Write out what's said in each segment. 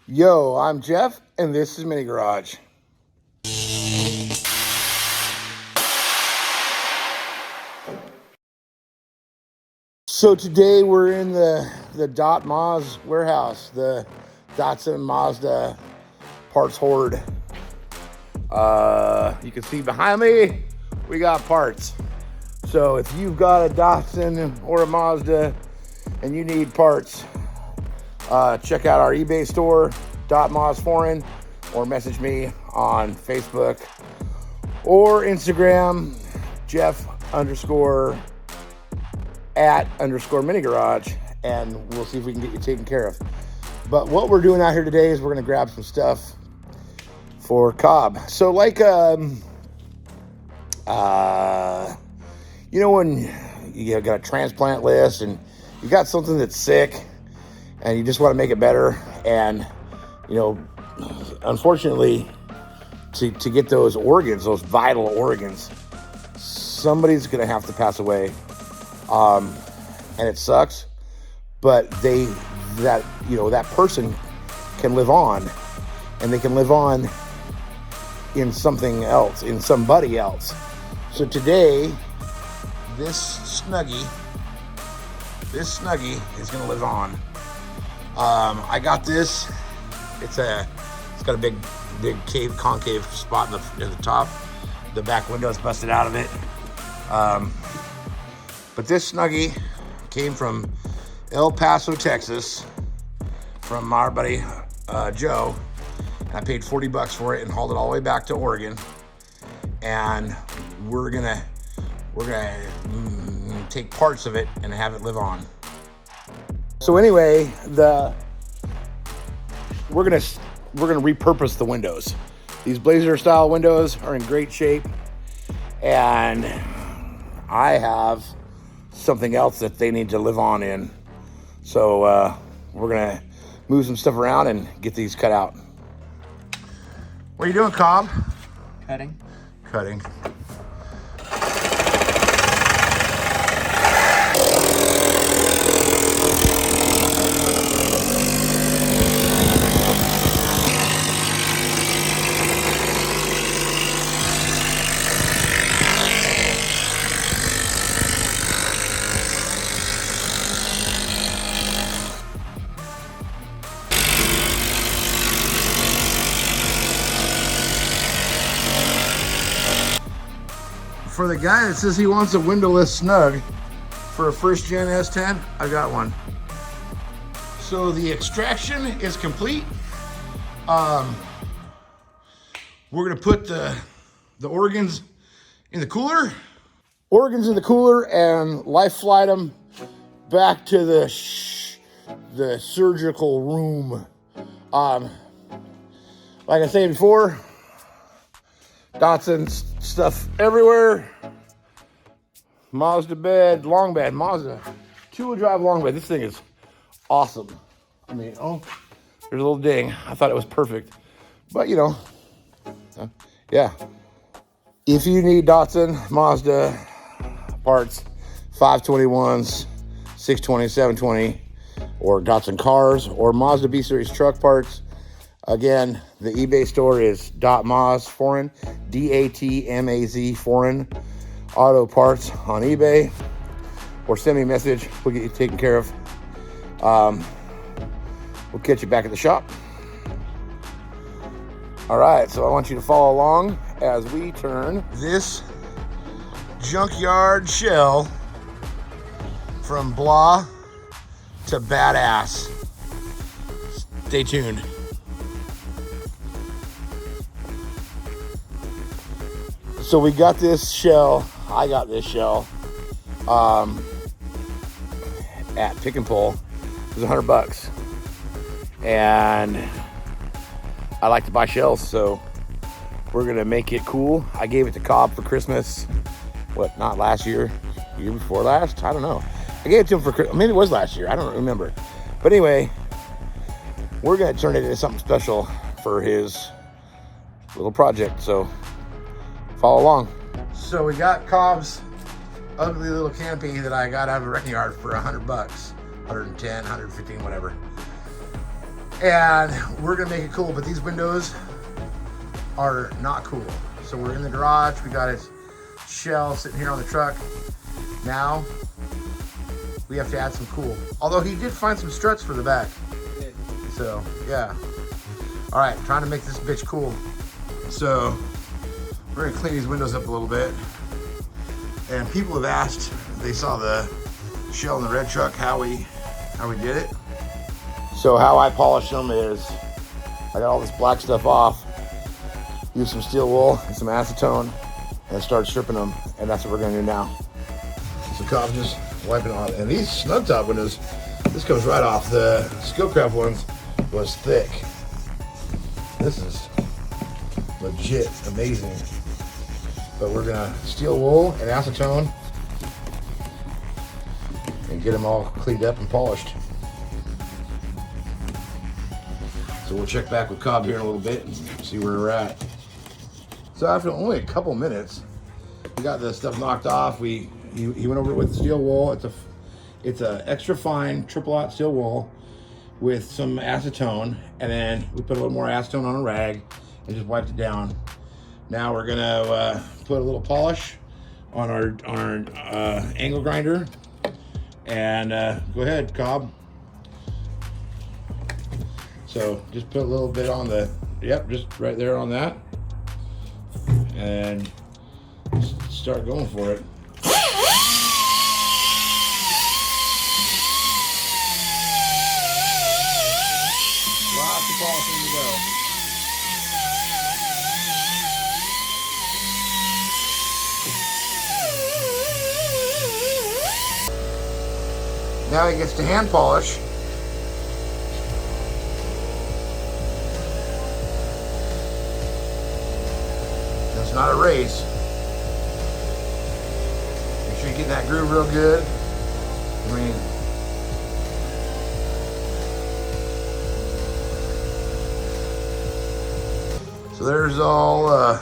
Yo, I'm Jeff, and this is Mini Garage. So today we're in the Dot Maz warehouse, the Datsun Mazda parts hoard. You can see behind me, we got parts. So if you've got a Datsun or a Mazda and you need parts, check out our eBay store, .maz foreign, or message me on Facebook or Instagram, Jeff_@_mini garage, and we'll see if we can get you taken care of. But what we're doing out here today is we're gonna grab some stuff for Cobb. So like, you know, when you got a transplant list and you got something that's sick and you just want to make it better, and you know, unfortunately, to get those organs, those vital organs, somebody's gonna have to pass away, and it sucks. But that person can live on, and they can live on in something else, in somebody else. So today, this Snuggie is gonna live on. I got this. It's got a big concave spot in the top. The back window is busted out of it. But this Snuggie came from El Paso, Texas, from our buddy Joe. And I paid $40 for it and hauled it all the way back to Oregon. And we're gonna take parts of it and have it live on. So anyway, we're gonna repurpose the windows. These Blazer style windows are in great shape, and I have something else that they need to live on in. So we're gonna move some stuff around and get these cut out. What are you doing, Cobb? Cutting. For the guy that says he wants a windowless Snug for a first gen S10, I got one. So the extraction is complete. We're gonna put the organs in the cooler. And life flight them back to the surgical room. Like I said before, Datsun stuff everywhere. Mazda bed, long bed, Mazda 2-wheel drive long bed. This thing is awesome. I mean, oh, there's a little ding. I thought it was perfect, but you know, yeah. If you need Datsun, Mazda parts, 521s, 620, 720, or Datsun cars, or Mazda B Series truck parts, again, the eBay store is .maz foreign, DATMAZ foreign, auto parts on eBay, or send me a message. We'll get you taken care of. We'll catch you back at the shop. All right, so I want you to follow along as we turn this junkyard shell from blah to badass. Stay tuned. So we got this shell. I got this shell at Pick and Pull. It was $100, and I like to buy shells, so we're gonna make it cool. I gave it to Cobb for Christmas. What? Not last year? Year before last? I don't know. I gave it to him for Christmas. Maybe it was last year. I don't remember. But anyway, we're gonna turn it into something special for his little project. So follow along. So we got Cobb's ugly little Canopy that I got out of a wrecking yard for $100, 110, 115, whatever. And we're gonna make it cool, but these windows are not cool. So we're in the garage, we got his shell sitting here on the truck. Now, we have to add some cool. Although he did find some struts for the back. He did. So, yeah. All right, trying to make this bitch cool. So, we're gonna clean these windows up a little bit. And people have asked, they saw the shell in the red truck, how we did it. So how I polish them is, I got all this black stuff off, use some steel wool and some acetone, and start stripping them, and that's what we're gonna do now. So Cobb's just wiping off, and these Snug top windows, this comes right off. The Skillcraft ones was thick. This is legit amazing. But we're gonna steel wool and acetone and get them all cleaned up and polished. So we'll check back with Cobb here in a little bit and see where we're at. So after only a couple minutes, we got the stuff knocked off. He went over it with steel wool. It's a extra fine triple aught steel wool with some acetone, and then we put a little more acetone on a rag and just wiped it down. Now we're gonna put a little polish on our angle grinder, and go ahead, Cobb. So just put a little bit on the, yep, just right there on that, and start going for it. Lots of polishing to go. Now he gets to hand polish. It's not a race. Make sure you get that groove real good. I mean, so there's all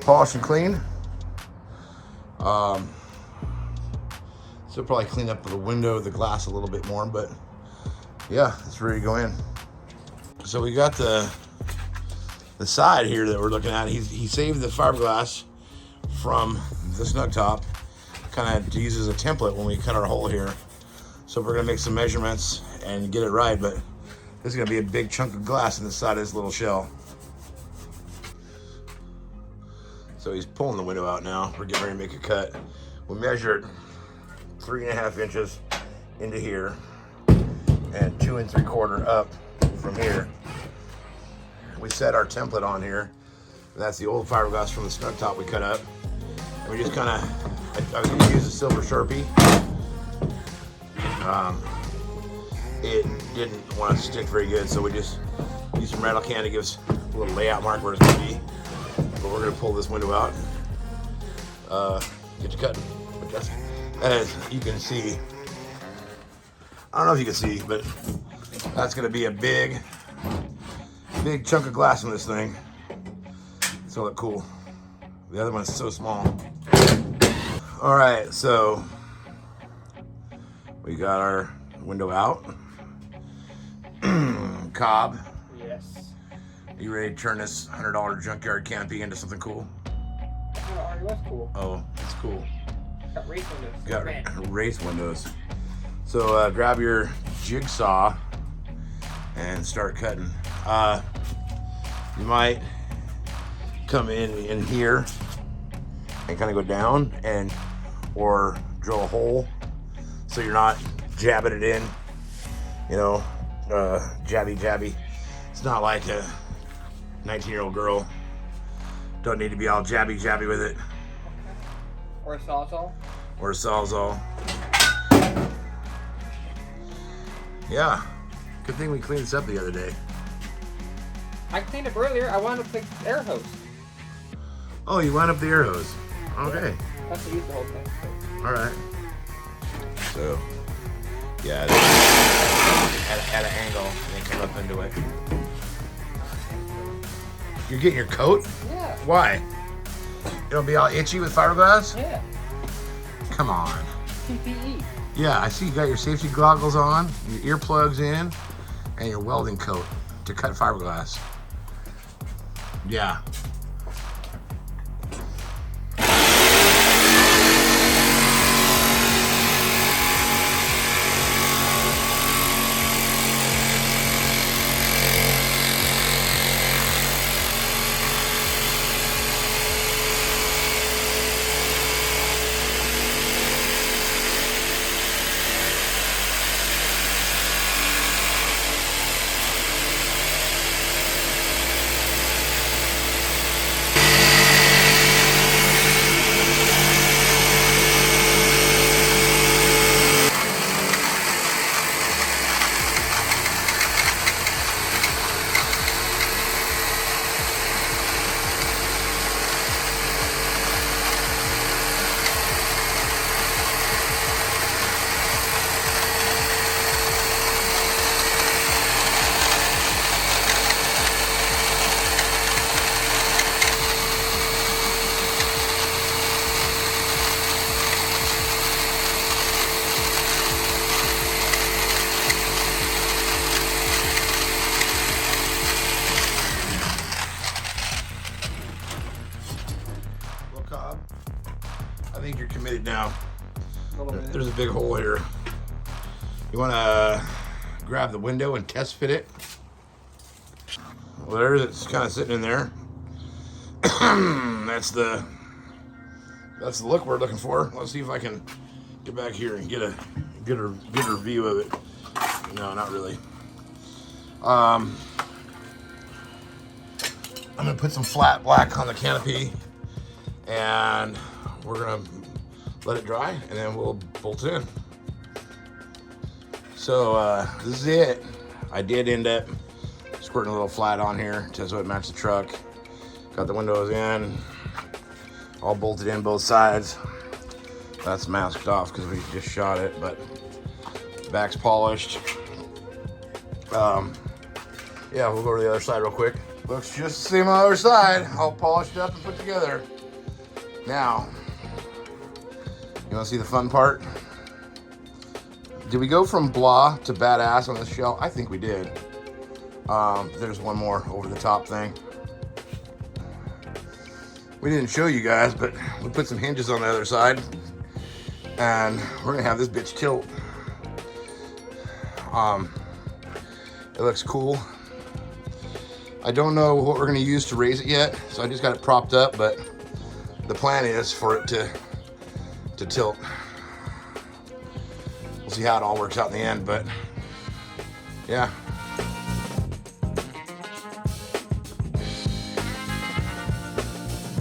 polished and clean. So probably clean up the window, the glass a little bit more, but yeah, it's ready to go in. So we got the side here that we're looking at. He saved the fiberglass from the Snug top, kind of to use as a template when we cut our hole here. So we're gonna make some measurements and get it right, but this is gonna be a big chunk of glass in the side of this little shell. So he's pulling the window out now. We're getting ready to make a cut. We measured 3.5 inches into here and 2 3/4 up from here. We set our template on here. That's the old fiberglass from the Snug top we cut up. And we just kind of, I was going to use a silver Sharpie. It didn't want to stick very good, so we just used some rattle can to give us a little layout mark where it's going to be. But we're going to pull this window out, get to cutting. As you can see, I don't know if you can see, but that's going to be a big chunk of glass in this thing. It's gonna look cool. The other one's so small. All right, so we got our window out. Cobb. Yes. Are you ready to turn this $100 junkyard canopy into something cool? It already was cool. Oh, it's cool. Got race windows. Got Red. race windows. So grab your jigsaw and start cutting. You might come in here and kind of go down or drill a hole so you're not jabbing it in, you know, jabby. It's not like a 19-year-old girl. Don't need to be all jabby with it. Or a sawzall. Or a sawzall. Yeah. Good thing we cleaned this up the other day. I cleaned up earlier. I wound up with the air hose. Oh, you wound up the air hose. Okay. That's what used the whole thing. All right. So, yeah, at an angle, and then come up into it. You're getting your coat? Yeah. Why? It'll be all itchy with fiberglass? Yeah. Come on. PPE. Yeah, I see you got your safety goggles on, your earplugs in, and your welding coat to cut fiberglass. Yeah. I think you're committed now. There's a big hole here. You want to grab the window and test fit it? Well, there it's kind of sitting in there. That's the look we're looking for. Let's see if I can get back here and get a good view of it. No, not really. I'm gonna put some flat black on the canopy, and we're gonna let it dry, and then we'll bolt it in. So this is it. I did end up squirting a little flat on here so it matched the truck. Got the windows in, all bolted in both sides. That's masked off because we just shot it, but back's polished. Yeah, we'll go to the other side real quick. Looks just the same on the other side, all polished up and put together. Now, you wanna see the fun part? Did we go from blah to badass on this shell? I think we did. There's one more over the top thing. We didn't show you guys, but we put some hinges on the other side, and we're gonna have this bitch tilt. It looks cool. I don't know what we're gonna use to raise it yet, so I just got it propped up, but the plan is for it to tilt. We'll see how it all works out in the end, but yeah.